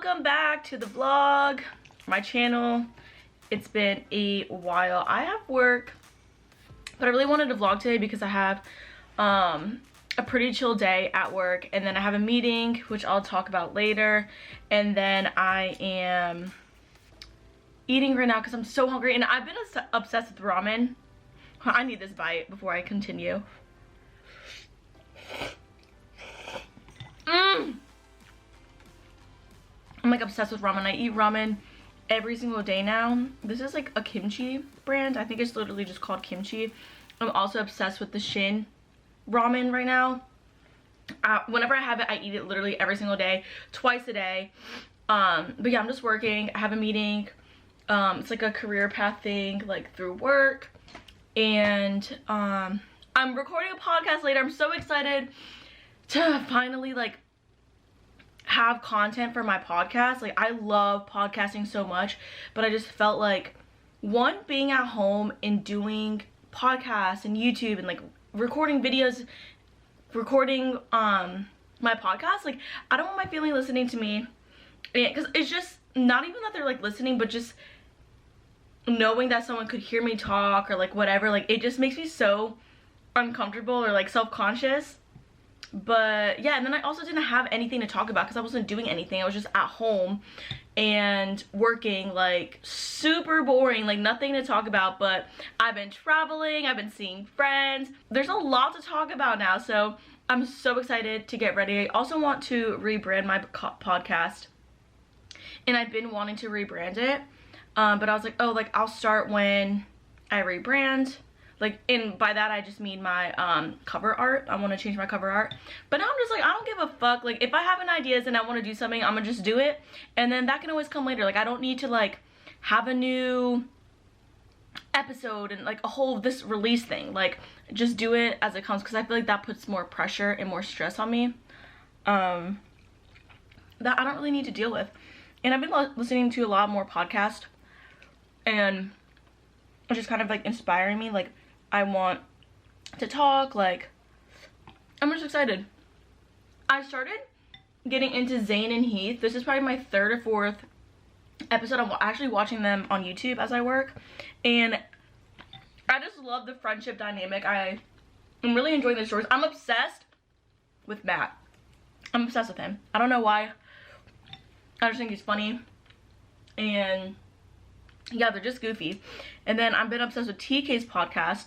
welcome back to the vlog, my channel. It's been a while. I have work, but I really wanted to vlog today because I have a pretty chill day at work, and then I have a meeting which I'll talk about later, and then I am eating right now because I'm so hungry, and I've been obsessed with ramen. I need this bite before I continue. I'm like obsessed with ramen. I eat ramen every single day now. This is like a kimchi brand. I think it's literally just called kimchi. I'm also obsessed with the Shin ramen right now. Whenever I have it, I eat it literally every single day, twice a day. But yeah, I'm just working. I have a meeting. It's like a career path thing, like through work. And I'm recording a podcast later. I'm so excited to finally like have content for my podcast. Like, I love podcasting so much, but I just felt like, one, being at home and doing podcasts and YouTube and like recording videos, recording my podcast, like I don't want my family listening to me, because it's just not even that they're like listening, but just knowing that someone could hear me talk or like whatever, like it just makes me so uncomfortable or like self-conscious. But yeah, and then I also didn't have anything to talk about because I wasn't doing anything. I was just at home and working, like super boring, like nothing to talk about. But I've been traveling, I've been seeing friends. There's a lot to talk about now, so I'm so excited to get ready. I also want to rebrand my podcast, and I've been wanting to rebrand it, but I was like, oh, like I'll start when I rebrand. Like, and by that I just mean my cover art. I want to change my cover art. But now I'm just like, I don't give a fuck. Like, if I have an ideas and I want to do something, I'm gonna just do it, and then that can always come later. Like, I don't need to like have a new episode and like a whole this release thing. Like, just do it as it comes, because I feel like that puts more pressure and more stress on me that I don't really need to deal with. And I've been listening to a lot more podcasts, and it's just kind of like inspiring me. Like, I want to talk, like I'm just excited. I started getting into Zane and Heath. This is probably my third or fourth episode. I'm actually watching them on YouTube as I work, and I just love the friendship dynamic. I'm really enjoying the stories. I'm obsessed with Matt. I'm obsessed with him. I don't know why. I just think he's funny, and yeah, they're just goofy. And then I've been obsessed with TK's podcast.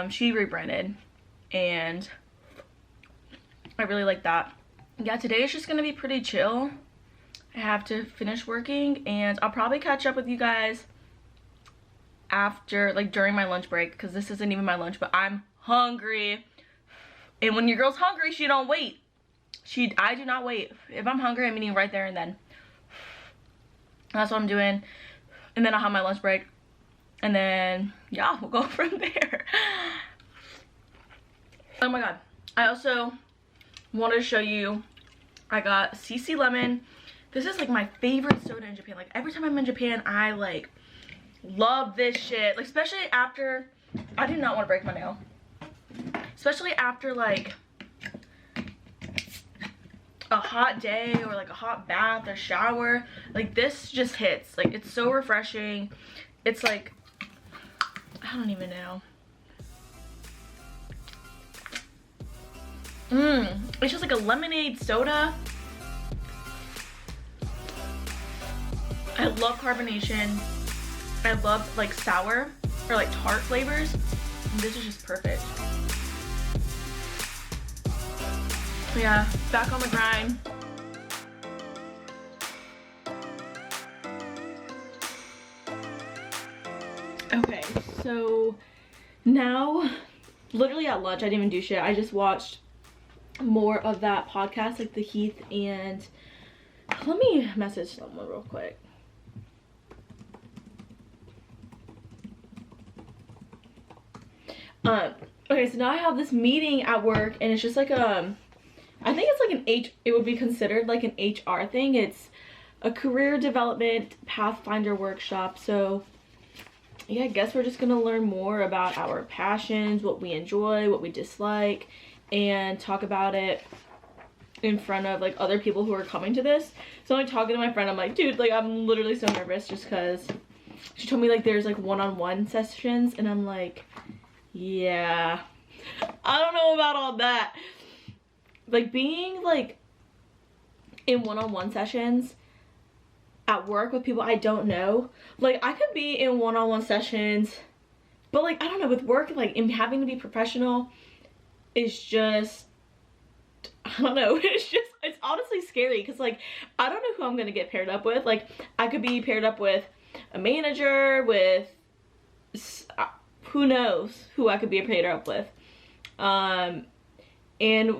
She rebranded, and I really like that. Yeah, today is just gonna be pretty chill. I have to finish working, and I'll probably catch up with you guys after, like during my lunch break, because this isn't even my lunch, but I'm hungry. And when your girl's hungry, she don't wait. I do not wait. If I'm hungry, I'm eating right there and then. That's what I'm doing. And then I'll have my lunch break, and then yeah, we'll go from there. Oh my god, I also wanted to show you, I got CC Lemon. This is like my favorite soda in Japan. Like, every time I'm in Japan, I like love this shit. Like, especially after, I did not want to break my nail, especially after like a hot day or like a hot bath or shower. Like, this just hits. Like, it's so refreshing. It's like, I don't even know. It's just like a lemonade soda. I love carbonation. I love like sour or like tart flavors. And this is just perfect. Yeah, back on the grind. Okay, so now, literally at lunch, I didn't even do shit. I just watched more of that podcast, like the Heath, and let me message someone real quick. Okay, so now I have this meeting at work, and it's just like I think it's like it would be considered like an HR thing. It's a career development pathfinder workshop. So yeah, I guess we're just gonna learn more about our passions, what we enjoy, what we dislike, and talk about it in front of like other people who are coming to this. So I'm like talking to my friend, I'm like, dude, like I'm literally so nervous just because she told me like there's like one-on-one sessions, and I'm like, yeah, I don't know about all that. Like being like in one-on-one sessions at work with people I don't know, like I could be in one-on-one sessions, but like I don't know, with work, like in having to be professional is just, I don't know, it's honestly scary because like I don't know who I'm gonna get paired up with. Like I could be paired up with a manager, with who knows who I could be paired up with. And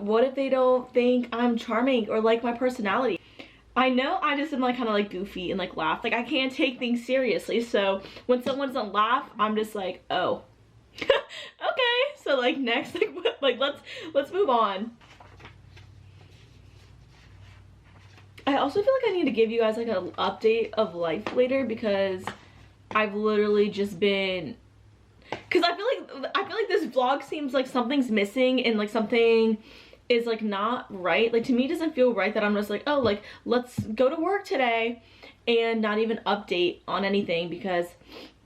what if they don't think I'm charming or like my personality? I know I just am like kind of like goofy and like laugh. Like I can't take things seriously. So when someone doesn't laugh, I'm just like, oh, okay. So like next, like let's move on. I also feel like I need to give you guys like an update of life later because I've literally just been, because I feel like this vlog seems like something's missing and like something is like not right. Like to me it doesn't feel right that I'm just like, oh, like let's go to work today and not even update on anything, because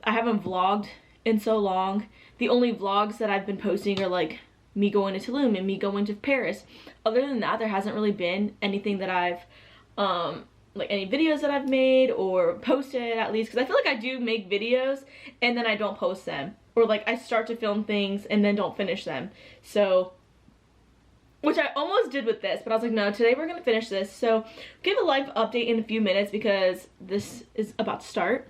I haven't vlogged in so long. The only vlogs that I've been posting are like me going to Tulum and me going to Paris. Other than that, there hasn't really been anything that I've like any videos that I've made or posted, at least, because I feel like I do make videos and then I don't post them, or like I start to film things and then don't finish them. So, which I almost did with this, but I was like, no, today we're gonna finish this. So give a live update in a few minutes because this is about to start.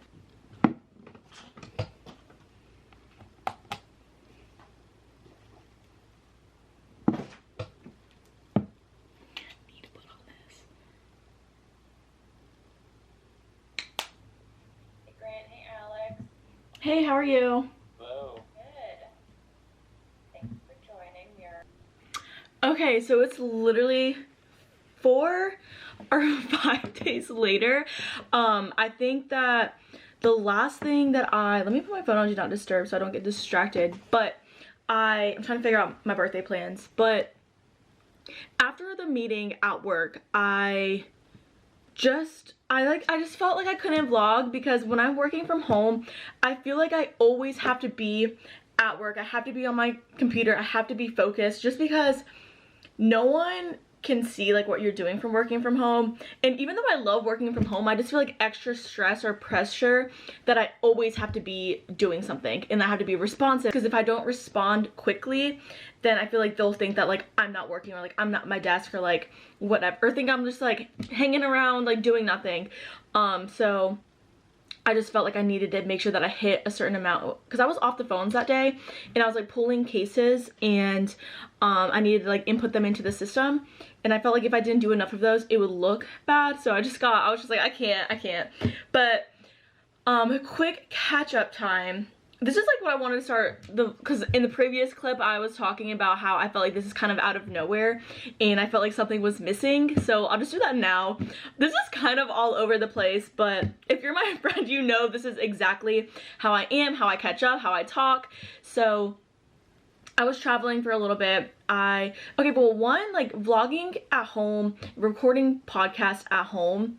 Hey, how are you? Hello. Good. Thanks for joining me. Okay, so it's literally 4 or 5 days later. I think that the last thing that let me put my phone on Do Not Disturb so I don't get distracted, but I'm trying to figure out my birthday plans. But after the meeting at work, I just felt like I couldn't vlog, because when I'm working from home, I feel like I always have to be at work. I have to be on my computer. I have to be focused, just because no one can see like what you're doing from working from home. And even though I love working from home, I just feel like extra stress or pressure that I always have to be doing something and I have to be responsive, because if I don't respond quickly, then I feel like they'll think that like I'm not working, or like I'm not at my desk, or like whatever, or think I'm just like hanging around like doing nothing. So I just felt like I needed to make sure that I hit a certain amount, because I was off the phones that day and I was like pulling cases, and I needed to like input them into the system, and I felt like if I didn't do enough of those it would look bad. So I was just like, I can't. But a quick catch-up time. This is like what I wanted to start, because in the previous clip I was talking about how I felt like this is kind of out of nowhere and I felt like something was missing. So I'll just do that now. This is kind of all over the place, but if you're my friend, you know this is exactly how I am, how I catch up, how I talk. So I was traveling for a little bit. Okay, well, one, like vlogging at home, recording podcasts at home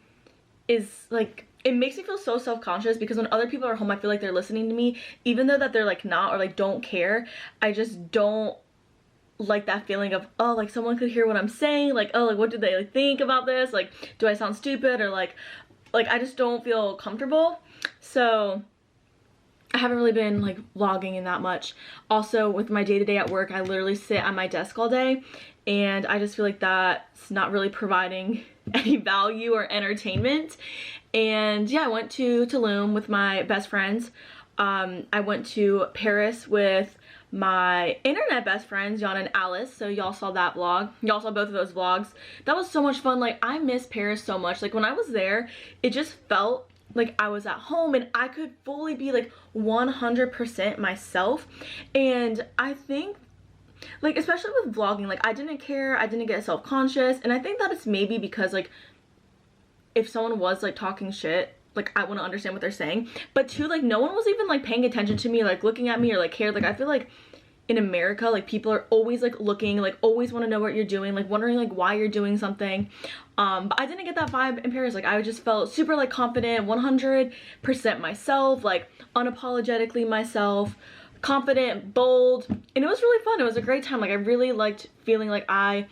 is like, it makes me feel so self-conscious, because when other people are home, I feel like they're listening to me, even though that they're like not, or like don't care. I just don't like that feeling of, oh, like someone could hear what I'm saying, like, oh, like what do they like think about this, like do I sound stupid, or like I just don't feel comfortable. So I haven't really been like vlogging in that much. Also with my day-to-day at work, I literally sit at my desk all day, and I just feel like that's not really providing any value or entertainment. And yeah, I went to Tulum with my best friends. I went to Paris with my internet best friends, Jan and Alice. So y'all saw that vlog. Y'all saw both of those vlogs. That was so much fun. Like I miss Paris so much. Like when I was there, it just felt like I was at home and I could fully be like 100% myself. And I think, like, especially with vlogging, like I didn't care, I didn't get self-conscious, and I think that it's maybe because like if someone was like talking shit, like I want to understand what they're saying, but two, like no one was even like paying attention to me, like looking at me, or like cared. Like I feel like in America, like people are always like looking, like always want to know what you're doing, like wondering like why you're doing something. But I didn't get that vibe in Paris. Like I just felt super like confident, 100% myself, like unapologetically myself, confident, bold, and it was really fun. It was a great time. Like I really liked feeling like I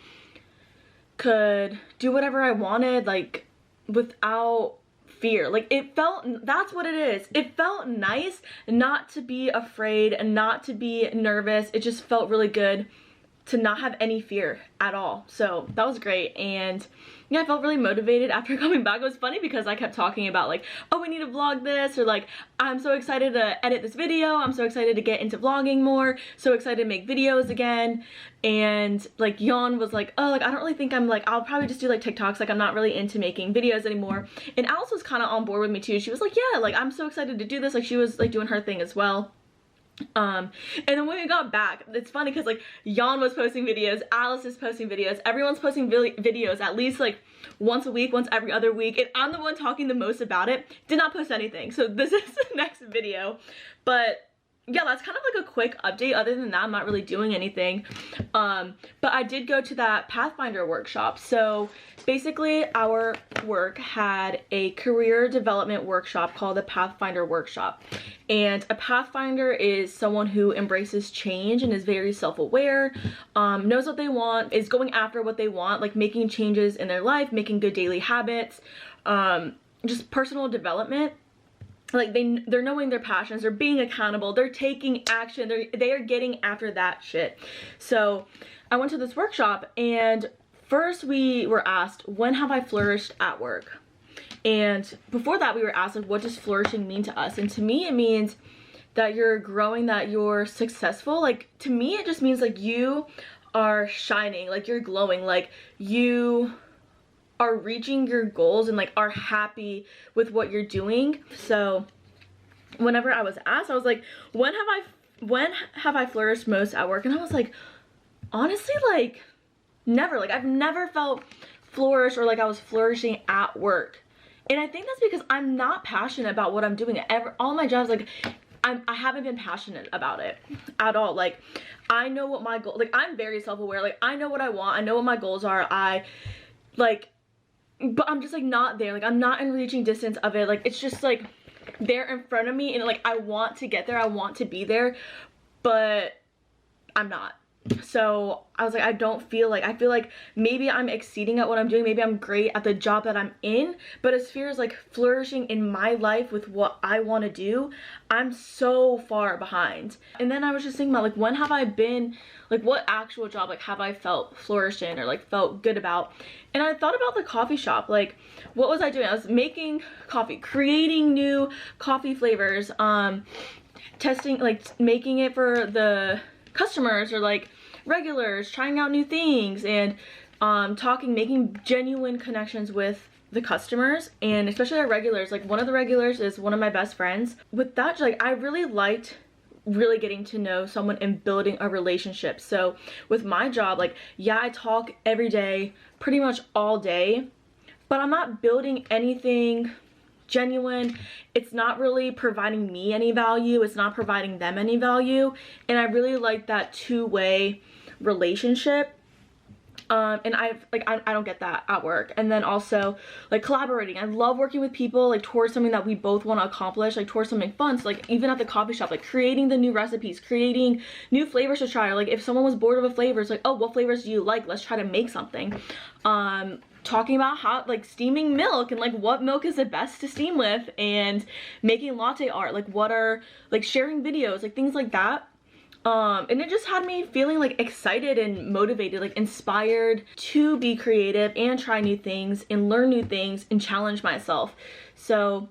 could do whatever I wanted, like without fear. Like it felt, that's what it is. It felt nice not to be afraid and not to be nervous. It just felt really good to not have any fear at all. So that was great. And yeah, I felt really motivated after coming back. It was funny because I kept talking about like, oh, we need to vlog this, or like, I'm so excited to edit this video. I'm so excited to get into vlogging more. So excited to make videos again. And like Yon was like, oh, like I don't really think I'm like, I'll probably just do like TikToks. Like I'm not really into making videos anymore. And Alice was kind of on board with me too. She was like, yeah, like I'm so excited to do this. Like she was like doing her thing as well. And then when we got back, it's funny because like Yon was posting videos, Alice is posting videos, everyone's posting videos at least like once a week, once every other week, and I'm the one talking the most about it. Did not post anything, so this is the next video. But yeah, that's kind of like a quick update. Other than that, I'm not really doing anything. But I did go to that Pathfinder workshop. So basically our work had a career development workshop called the Pathfinder workshop. And a Pathfinder is someone who embraces change and is very self-aware, knows what they want, is going after what they want, like making changes in their life, making good daily habits, just personal development. Like they're knowing their passions, they're being accountable, they're taking action, they are getting after that shit. So I went to this workshop, and first we were asked, when have I flourished at work? And before that we were asked like, what does flourishing mean to us? And to me it means that you're growing, that you're successful. Like to me it just means like you are shining, like you're glowing, like you are reaching your goals and like are happy with what you're doing. So whenever I was asked, I was like, when have I flourished most at work? And I was like, honestly, like never. Like I've never felt flourished or like I was flourishing at work. And I think that's because I'm not passionate about what I'm doing. All my jobs, like I haven't been passionate about it at all. Like I know what my goal, like I'm very self-aware, like I know what I want, I know what my goals are, but I'm just like not there. Like I'm not in reaching distance of it. Like it's just like there in front of me, and like I want to get there, I want to be there, but I'm not. So I was like, I feel like maybe I'm exceeding at what I'm doing, maybe I'm great at the job that I'm in, but as far as like flourishing in my life with what I want to do, I'm so far behind. And then I was just thinking about like, when have I been, like what actual job like have I felt flourished in or like felt good about? And I thought about the coffee shop. Like what was I doing? I was making coffee, creating new coffee flavors, testing, like making it for the customers or like regulars, trying out new things, and making genuine connections with the customers, and especially our regulars. Like one of the regulars is one of my best friends. With that, like I really liked really getting to know someone and building a relationship. So with my job, like yeah, I talk every day, pretty much all day, but I'm not building anything genuine. It's not really providing me any value, it's not providing them any value, and I really like that two-way relationship. And I don't get that at work. And then also like collaborating, I love working with people like towards something that we both want to accomplish, like towards something fun. So like even at the coffee shop, like creating the new recipes, creating new flavors to try, or like if someone was bored of a flavor, it's like, oh, what flavors do you like, let's try to make something. Talking about how like steaming milk and like what milk is the best to steam with, and making latte art, like what are like sharing videos, like things like that. And it just had me feeling like excited and motivated, like inspired to be creative and try new things and learn new things and challenge myself. So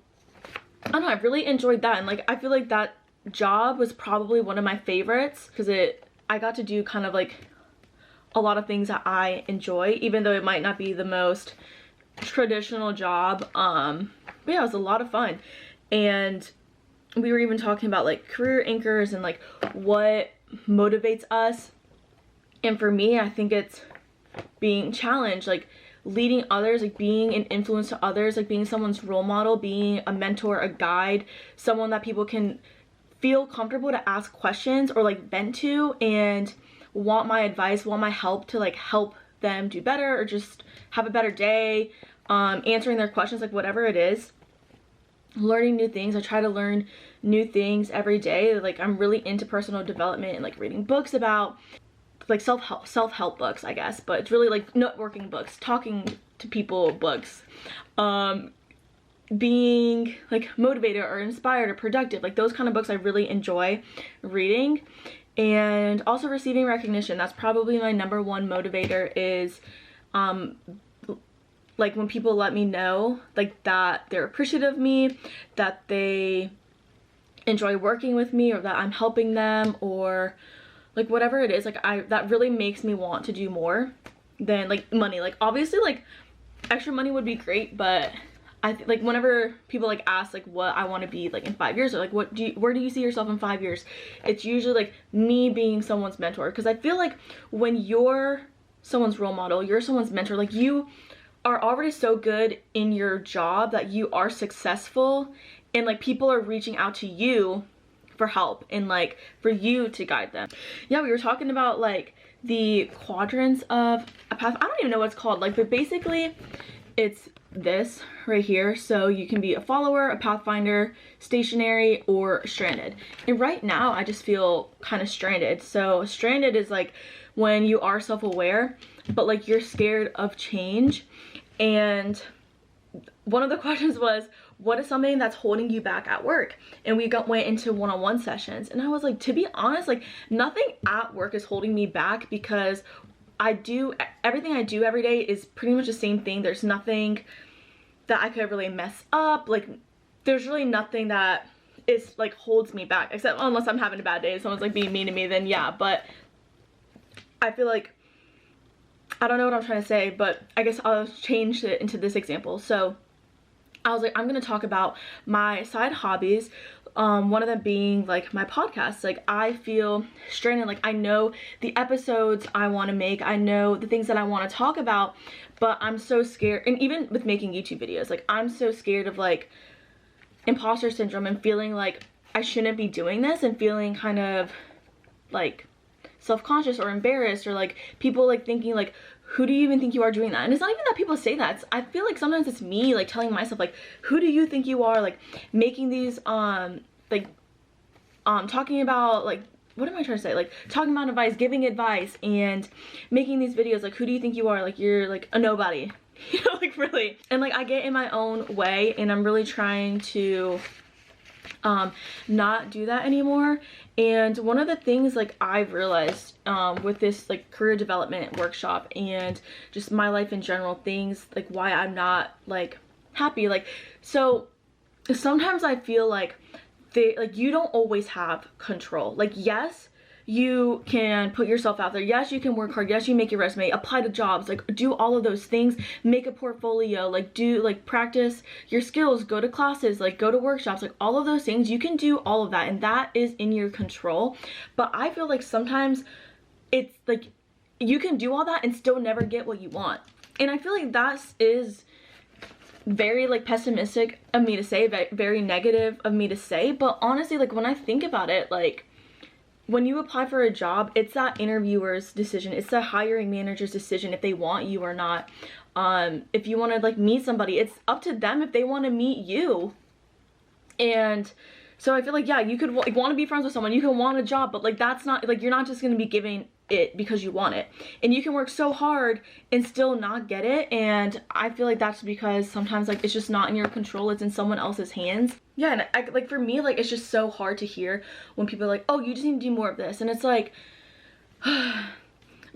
I don't know, I really enjoyed that, and like I feel like that job was probably one of my favorites because I got to do kind of like a lot of things that I enjoy, even though it might not be the most traditional job. But yeah, it was a lot of fun. And we were even talking about like career anchors and like what motivates us. And for me, I think it's being challenged, like leading others, like being an influence to others, like being someone's role model, being a mentor, a guide, someone that people can feel comfortable to ask questions or like vent to and want my advice, want my help to like help them do better or just have a better day, answering their questions, like whatever it is. Learning new things. I try to learn new things every day. Like I'm really into personal development and like reading books about like self-help books, I guess, but it's really like networking books, talking to people books, being like motivated or inspired or productive, like those kind of books I really enjoy reading. And also receiving recognition. That's probably my number one motivator, is like when people let me know like that they're appreciative of me, that they enjoy working with me, or that I'm helping them, or like whatever it is. Like that really makes me want to do more than like money. Like obviously like extra money would be great, but like whenever people like ask like what I want to be like in 5 years, or like where do you see yourself in 5 years, it's usually like me being someone's mentor. Because I feel like when you're someone's role model, you're someone's mentor, like you are already so good in your job that you are successful, and like people are reaching out to you for help and like for you to guide them. Yeah, we were talking about like the quadrants of a path. I don't even know what it's called, like, but basically it's this right here. So you can be a follower, a pathfinder, stationary, or stranded. And right now I just feel kind of stranded. So stranded is like when you are self-aware but like you're scared of change. And one of the questions was, what is something that's holding you back at work? And we went into one-on-one sessions, and I was like, to be honest, like nothing at work is holding me back, because everything I do every day is pretty much the same thing. There's nothing that I could really mess up. Like there's really nothing that is like holds me back, except unless I'm having a bad day, someone's like being mean to me, then yeah. But I feel like, I don't know what I'm trying to say, but I guess I'll change it into this example. So I was like, I'm gonna talk about my side hobbies, one of them being like my podcast. Like I feel stranded. Like I know the episodes I want to make, I know the things that I want to talk about, but I'm so scared. And even with making YouTube videos, like I'm so scared of like imposter syndrome and feeling like I shouldn't be doing this, and feeling kind of like self-conscious or embarrassed, or like people like thinking like, who do you even think you are doing that? And it's not even that people say that. I feel like sometimes it's me like telling myself like, who do you think you are, like making these talking about like, what am I trying to say, like talking about advice, giving advice, and making these videos. Like who do you think you are, like you're like a nobody, you know, like really. And like I get in my own way, and I'm really trying to not do that anymore. And one of the things like I've realized with this like career development workshop, and just my life in general, things like why I'm not like happy, like, so sometimes I feel like you don't always have control. Like yes, you can put yourself out there, yes you can work hard, yes you make your resume, apply to jobs, like do all of those things, make a portfolio, like practice your skills, go to classes, like go to workshops, like all of those things, you can do all of that, and that is in your control. But I feel like sometimes it's like you can do all that and still never get what you want. And I feel like that is very like pessimistic of me to say, very negative of me to say, but honestly, like when I think about it, like when you apply for a job, it's that interviewer's decision, it's the hiring manager's decision if they want you or not. If you want to like meet somebody, it's up to them if they want to meet you. And so I feel like, yeah, you could like want to be friends with someone, you can want a job, but like that's not like, you're not just going to be giving it because you want it. And you can work so hard and still not get it. And I feel like that's because sometimes like it's just not in your control, it's in someone else's hands. Yeah, and I like for me, like it's just so hard to hear when people are like, oh, you just need to do more of this. And it's like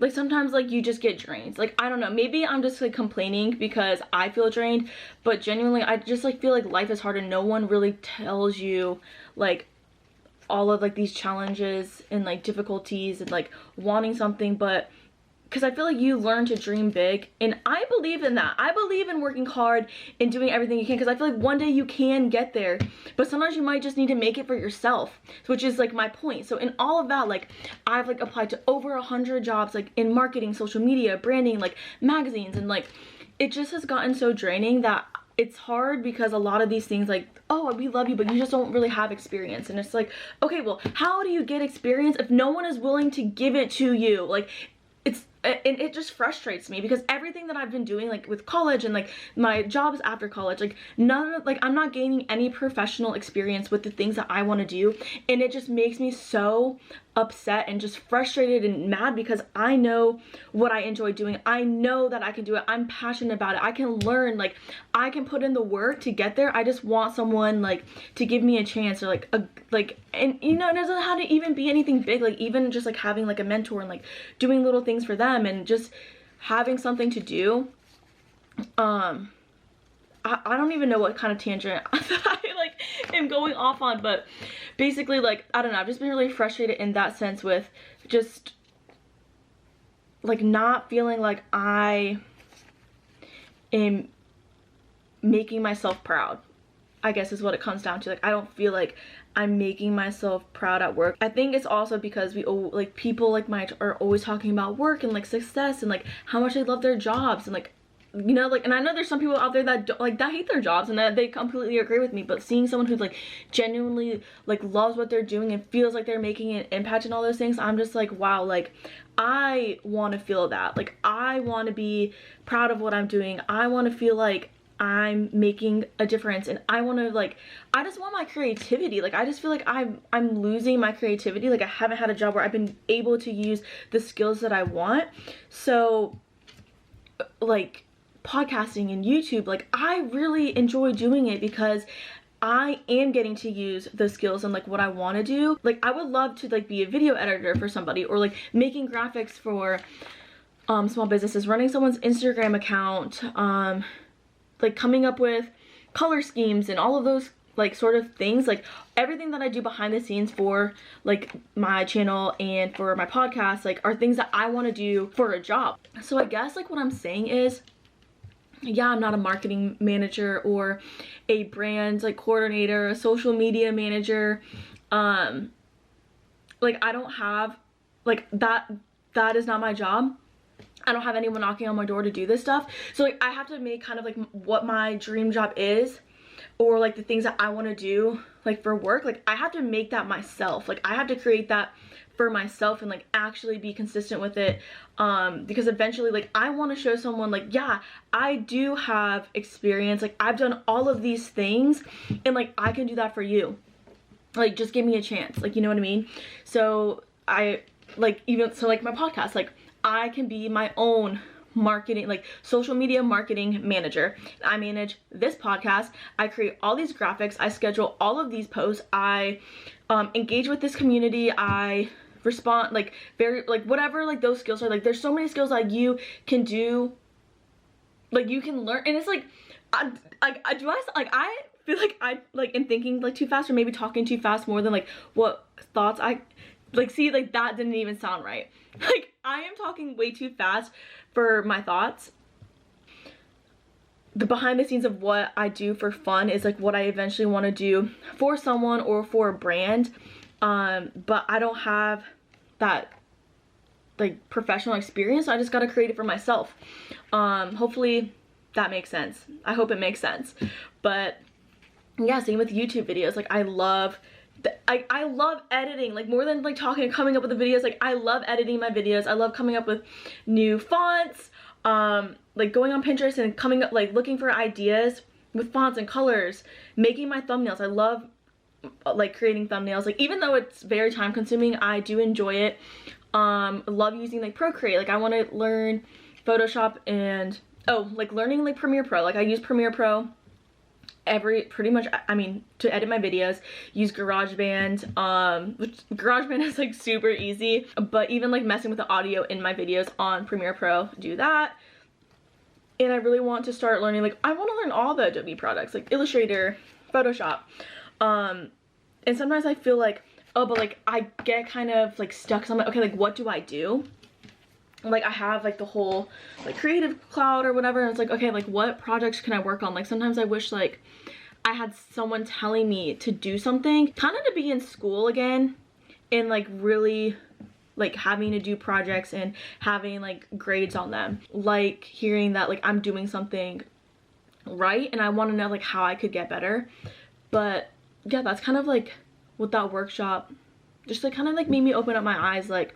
like sometimes like you just get drained. Like I don't know, maybe I'm just like complaining because I feel drained, but genuinely I just like feel like life is hard, and no one really tells you like all of like these challenges and like difficulties and like wanting something. But because I feel like you learn to dream big, and I believe in that. I believe in working hard and doing everything you can, because I feel like one day you can get there, but sometimes you might just need to make it for yourself, which is like my point. So in all of that, like I've like applied to over 100 jobs, like in marketing, social media, branding, like magazines, and like it just has gotten so draining that it's hard because a lot of these things, like, oh, we love you, but you just don't really have experience. And it's like, okay, well, how do you get experience if no one is willing to give it to you? Like, and it just frustrates me because everything that I've been doing, like with college and like my jobs after college, like I'm not gaining any professional experience with the things that I want to do, and it just makes me so upset and just frustrated and mad because I know what I enjoy doing. I know that I can do it. I'm passionate about it. I can learn, like I can put in the work to get there. I just want someone like to give me a chance, or and you know, it doesn't have to even be anything big, like even just like having like a mentor and like doing little things for them and just having something to do. I don't even know what kind of tangent I like am going off on, but basically, like, I don't know, I've just been really frustrated in that sense with just like not feeling like I am making myself proud, I guess is what it comes down to. Like, I don't feel like I'm making myself proud at work. I think it's also because like people like are always talking about work and like success and like how much they love their jobs, and like, you know, like, and I know there's some people out there that don't, like, that hate their jobs, and that they completely agree with me, but seeing someone who's like genuinely like loves what they're doing and feels like they're making an impact and all those things, I'm just like, wow, like I want to feel that. Like, I want to be proud of what I'm doing. I want to feel like I'm making a difference, and I want to, like, I just want my creativity. Like, I just feel like I'm losing my creativity. Like, I haven't had a job where I've been able to use the skills that I want. So like podcasting and YouTube, like I really enjoy doing it because I am getting to use the skills and like what I want to do. Like, I would love to like be a video editor for somebody, or like making graphics for small businesses, running someone's Instagram account, like coming up with color schemes and all of those like sort of things. Like, everything that I do behind the scenes for like my channel and for my podcast, like, are things that I want to do for a job. So I guess like what I'm saying is, yeah, I'm not a marketing manager or a brand like coordinator, a social media manager. Like, I don't have like that is not my job. I don't have anyone knocking on my door to do this stuff. So like, I have to make kind of like what my dream job is, or like the things that I want to do like for work. Like, I have to make that myself. Like, I have to create that for myself and like actually be consistent with it, because eventually, like, I want to show someone like, yeah, I do have experience, like I've done all of these things, and like I can do that for you. Like, just give me a chance, like, you know what I mean? So I like, even so, like my podcast, like I can be my own marketing, like social media marketing manager. I manage this podcast, I create all these graphics, I schedule all of these posts, I engage with this community, I respond, like very, like whatever like those skills are. Like, there's so many skills that you can do, like you can learn. And it's like, I feel like I like am thinking like too fast, or maybe talking too fast more than like what thoughts I like. See, like that didn't even sound right. Like, I am talking way too fast for my thoughts. The behind the scenes of what I do for fun is like what I eventually want to do for someone or for a brand, but I don't have that like professional experience, so I just got to create it for myself. Hopefully that makes sense. I hope it makes sense. But yeah, same with YouTube videos. Like, I love editing, like more than like talking and coming up with the videos. Like, I love editing my videos. I love coming up with new fonts, like going on Pinterest and coming up, like looking for ideas with fonts and colors, making my thumbnails. I love like creating thumbnails. Like, even though it's very time consuming, I do enjoy it. Love using like Procreate. Like, I want to learn Photoshop and like learning like Premiere Pro. Like, I use Premiere Pro pretty much, I mean, to edit my videos. Use GarageBand, which GarageBand is like super easy, but even like messing with the audio in my videos on Premiere Pro, do that. And I really want to start learning, like, I want to learn all the Adobe products, like Illustrator, Photoshop. And sometimes I feel like, oh, but like I get kind of like stuck, so I'm like, okay, like what do I do? Like, I have like the whole like Creative Cloud or whatever, and it's like, okay, like what projects can I work on? Like, sometimes I wish like I had someone telling me to do something, kind of to be in school again, and like really like having to do projects and having like grades on them. Like, hearing that like I'm doing something right, and I want to know like how I could get better. But yeah, that's kind of like what that workshop just like kind of like made me open up my eyes. Like,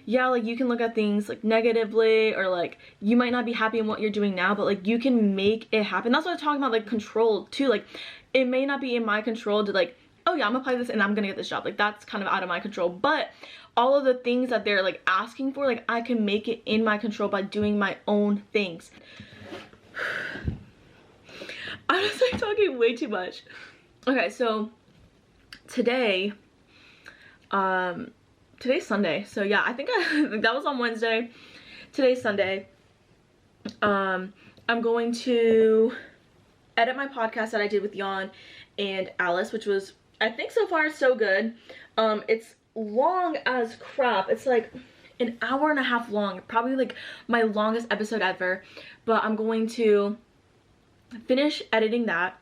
yeah, like you can look at things like negatively, or like you might not be happy in what you're doing now, but like you can make it happen. That's what I'm talking about, like control too. Like it may not be in my control to like, oh yeah, I'm gonna apply this and I'm gonna get this job. Like that's kind of out of my control. But all of the things that they're like asking for, like I can make it in my control by doing my own things. I'm just like talking way too much. Okay, so today, today's Sunday. So yeah, I think that was on Wednesday. Today's Sunday. I'm going to edit my podcast that I did with Jan and Alice, which was, I think so far so good. It's long as crap. It's like an hour and a half long, probably like my longest episode ever. But I'm going to finish editing that,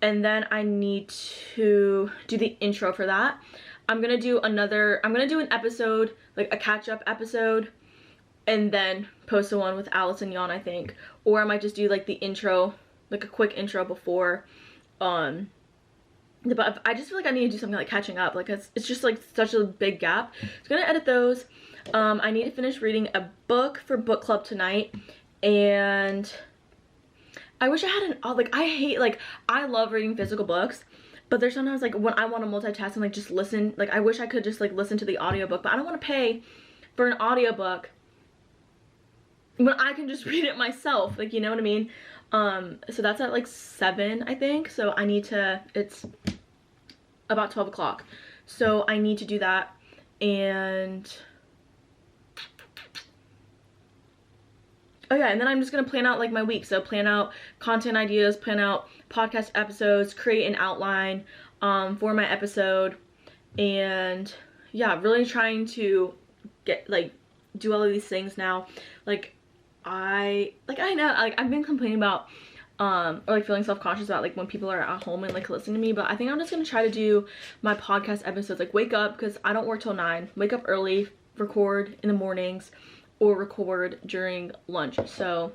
and then I need to do the intro for that. I'm gonna do an episode, like a catch-up episode, and then post the one with Alice and Jan, I think. Or I might just do like the intro, like a quick intro before. But I just feel like I need to do something like catching up. Like it's just like such a big gap. So I'm gonna edit those. I need to finish reading a book for book club tonight, and I wish I had I love reading physical books, but there's sometimes like when I want to multitask and like just listen, like I wish I could just like listen to the audiobook, but I don't want to pay for an audiobook when I can just read it myself, like, you know what I mean? So that's at like 7, I think. So I need to, it's about 12 o'clock. So I need to do that. And oh yeah, and then I'm just gonna plan out like my week. So plan out content ideas, plan out podcast episodes, create an outline for my episode, and yeah, really trying to get like do all of these things now. Like I know like I've been complaining about or like feeling self-conscious about like when people are at home and like listening to me, but I think I'm just gonna try to do my podcast episodes like wake up, because I don't work till 9, wake up early, record in the mornings, or record during lunch. So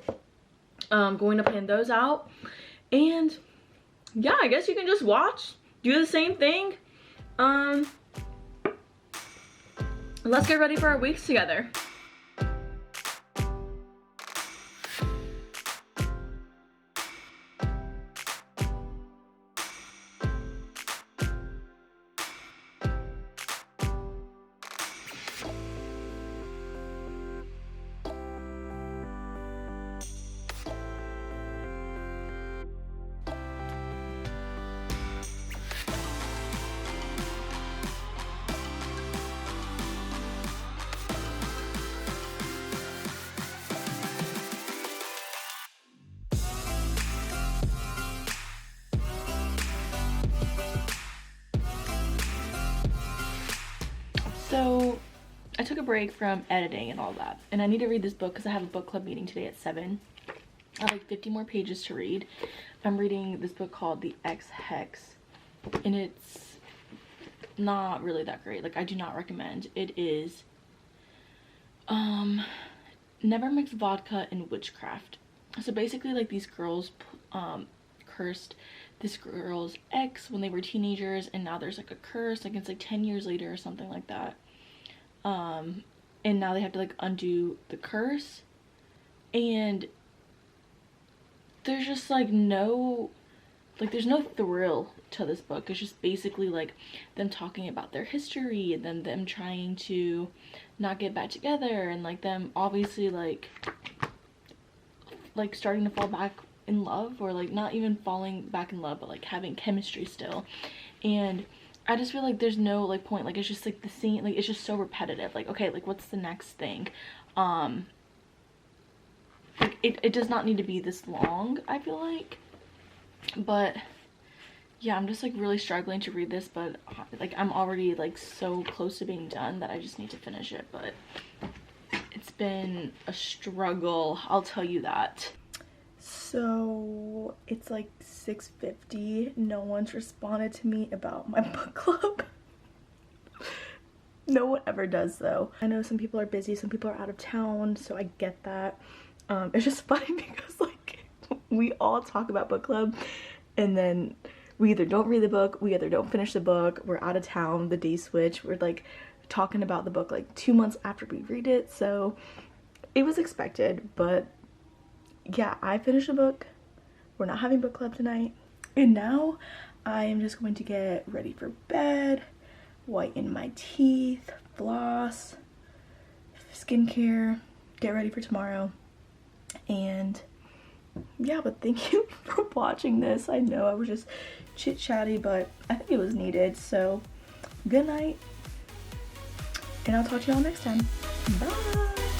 I'm going to plan those out, and yeah, I guess you can just watch, do the same thing. Let's get ready for our weeks together. So I took a break from editing and all that, and I need to read this book because I have a book club meeting today at 7. I have like 50 more pages to read. I'm reading this book called The X Hex, and it's not really that great. Like I do not recommend. It is never mix vodka and witchcraft. So basically like these girls cursed this girl's ex when they were teenagers, and now there's like a curse, like it's like 10 years later or something like that. And now they have to like undo the curse, and there's just like there's no thrill to this book. It's just basically like them talking about their history, and then them trying to not get back together, and like them obviously like starting to fall back in love, or like not even falling back in love, but like having chemistry still. And I just feel like there's no like point, like it's just like the scene, like it's just so repetitive. Like, okay, like what's the next thing? Like it does not need to be this long, I feel like. But yeah, I'm just like really struggling to read this, but like I'm already like so close to being done that I just need to finish it. But it's been a struggle, I'll tell you that. So it's like 6:50. No one's responded to me about my book club. No one ever does though. I know some people are busy, some people are out of town, so I get that. It's just funny because like we all talk about book club, and then we either don't read the book, we either don't finish the book, we're out of town, the day switch, we're like talking about the book like 2 months after we read it. So it was expected, but yeah, I finished the book. We're not having book club tonight, and now I am just going to get ready for bed, whiten my teeth, floss, skincare, get ready for tomorrow. And yeah, but thank you for watching this. I know I was just chit-chatty, but I think it was needed. So good night, and I'll talk to y'all next time. Bye.